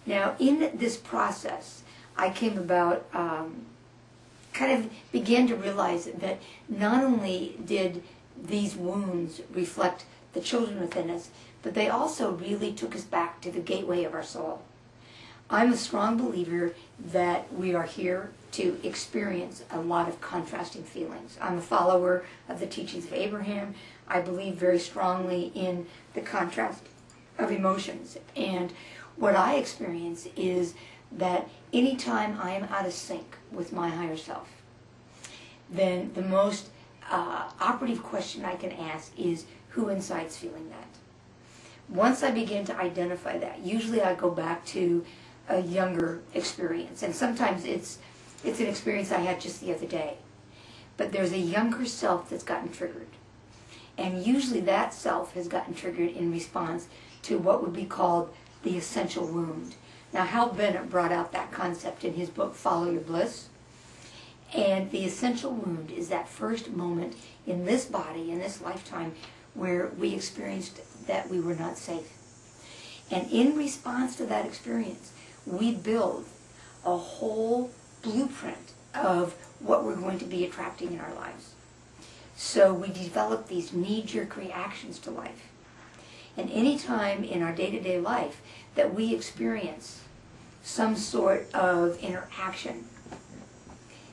Now, in this process, I came about, kind of began to realize that not only did these wounds reflect the children within us, but they also really took us back to the gateway of our soul. I'm a strong believer that we are here to experience a lot of contrasting feelings. I'm a follower of the teachings of Abraham. I believe very strongly in the contrast of emotions. And what I experience is that anytime I am out of sync with my higher self, then the most operative question I can ask is, who inside's feeling that? Once I begin to identify that, usually I go back to a younger experience. And sometimes it's an experience I had just the other day. But there's a younger self that's gotten triggered. And usually that self has gotten triggered in response to what would be called the essential wound. Now, Hal Bennett brought out that concept in his book, Follow Your Bliss. And the essential wound is that first moment in this body, in this lifetime, where we experienced that we were not safe. And in response to that experience, we build a whole blueprint of what we're going to be attracting in our lives. So we develop these knee-jerk reactions to life. And any time in our day-to-day life that we experience some sort of interaction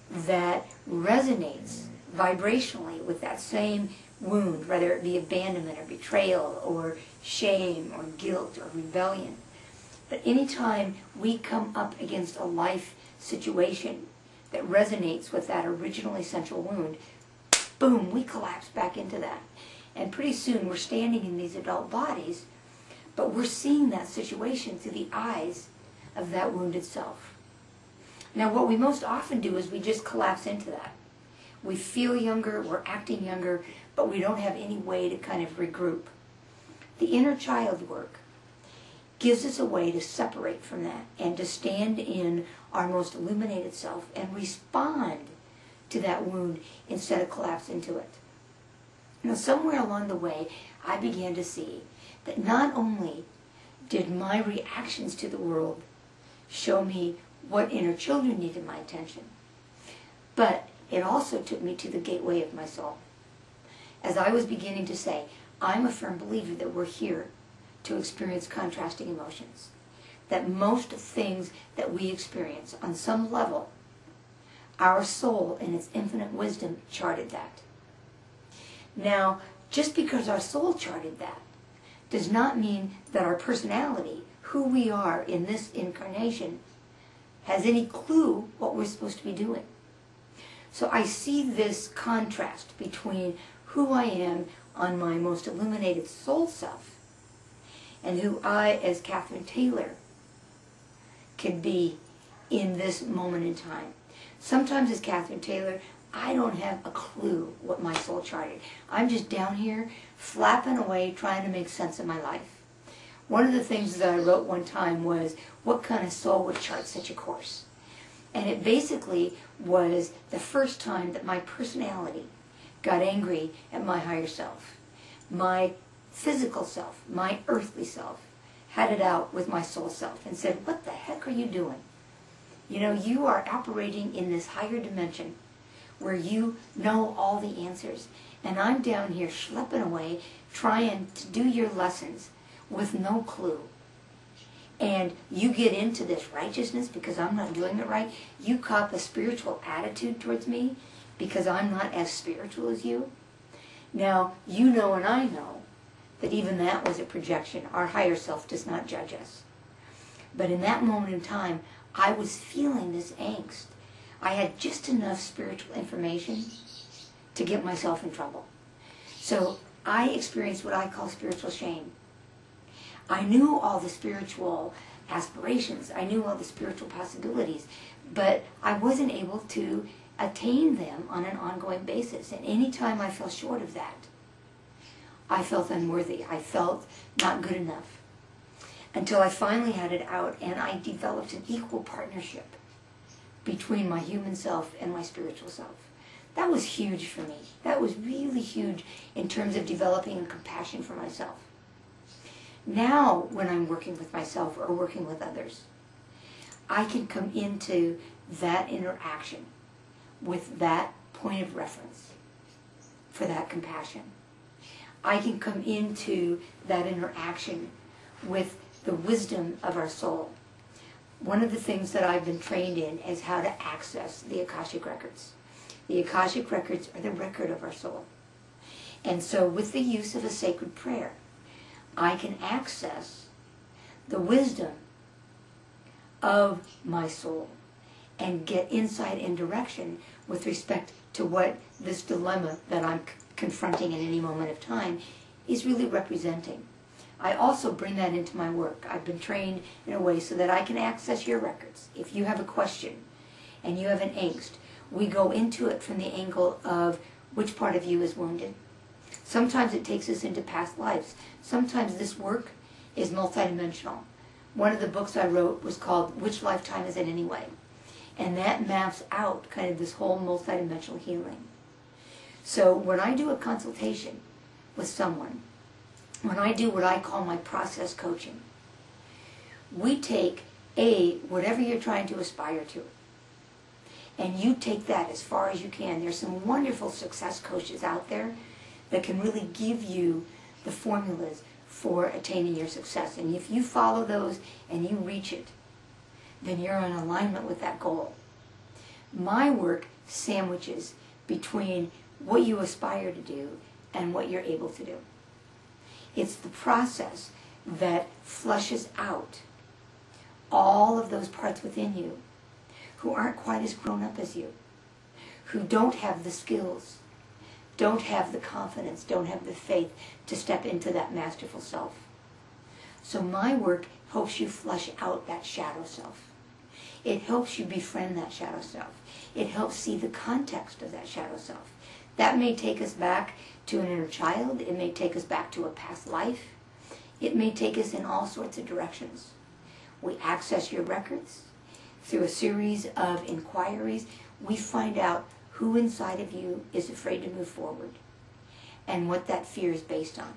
that resonates vibrationally with that same wound, whether it be abandonment or betrayal or shame or guilt or rebellion, but anytime we come up against a life situation that resonates with that original essential wound, boom, we collapse back into that. And pretty soon we're standing in these adult bodies, but we're seeing that situation through the eyes of that wounded self. Now, what we most often do is we just collapse into that. We feel younger, we're acting younger, but we don't have any way to kind of regroup. The inner child work gives us a way to separate from that and to stand in our most illuminated self and respond to that wound instead of collapse into it. Now, somewhere along the way, I began to see that not only did my reactions to the world show me what inner children needed my attention, but it also took me to the gateway of my soul. As I was beginning to say, I'm a firm believer that we're here to experience contrasting emotions. That most things that we experience on some level, our soul in its infinite wisdom charted that. Now, just because our soul charted that does not mean that our personality, who we are in this incarnation, has any clue what we're supposed to be doing. So I see this contrast between who I am on my most illuminated soul self and who I, as Cathryn Taylor, can be in this moment in time. Sometimes as Cathryn Taylor, I don't have a clue what my soul charted. I'm just down here flapping away trying to make sense of my life. One of the things that I wrote one time was, what kind of soul would chart such a course? And it basically was the first time that my personality got angry at my higher self. My physical self, my earthly self, had it out with my soul self and said, what the heck are you doing? You know, you are operating in this higher dimension where you know all the answers. And I'm down here schlepping away, trying to do your lessons with no clue. And you get into this righteousness because I'm not doing it right. You cop a spiritual attitude towards me because I'm not as spiritual as you. Now, you know and I know that even that was a projection. Our higher self does not judge us. But in that moment in time, I was feeling this angst. I had just enough spiritual information to get myself in trouble. So I experienced what I call spiritual shame. I knew all the spiritual aspirations. I knew all the spiritual possibilities, but I wasn't able to attain them on an ongoing basis. And any time I fell short of that, I felt unworthy. I felt not good enough. Until I finally had it out and I developed an equal partnership between my human self and my spiritual self. That was huge for me. That was really huge in terms of developing a compassion for myself. Now, when I'm working with myself or working with others, I can come into that interaction with that point of reference for that compassion. I can come into that interaction with the wisdom of our soul. One of the things that I've been trained in is how to access the Akashic Records. The Akashic Records are the record of our soul. And so with the use of a sacred prayer, I can access the wisdom of my soul and get insight and direction with respect to what this dilemma that I'm confronting at any moment of time is really representing. I also bring that into my work. I've been trained in a way so that I can access your records. If you have a question and you have an angst, we go into it from the angle of which part of you is wounded. Sometimes it takes us into past lives. Sometimes this work is multidimensional. One of the books I wrote was called Which Lifetime Is It Anyway? And that maps out kind of this whole multidimensional healing. So when I do a consultation with someone, when I do what I call my process coaching, we take whatever you're trying to aspire to, and you take that as far as you can. There's some wonderful success coaches out there that can really give you the formulas for attaining your success. And if you follow those and you reach it, then you're in alignment with that goal. My work sandwiches between what you aspire to do and what you're able to do. It's the process that flushes out all of those parts within you who aren't quite as grown up as you, who don't have the skills, don't have the confidence, don't have the faith to step into that masterful self. So my work helps you flush out that shadow self. It helps you befriend that shadow self. It helps see the context of that shadow self. That may take us back to an inner child. It may take us back to a past life. It may take us in all sorts of directions. We access your records. Through a series of inquiries, we find out who inside of you is afraid to move forward and what that fear is based on.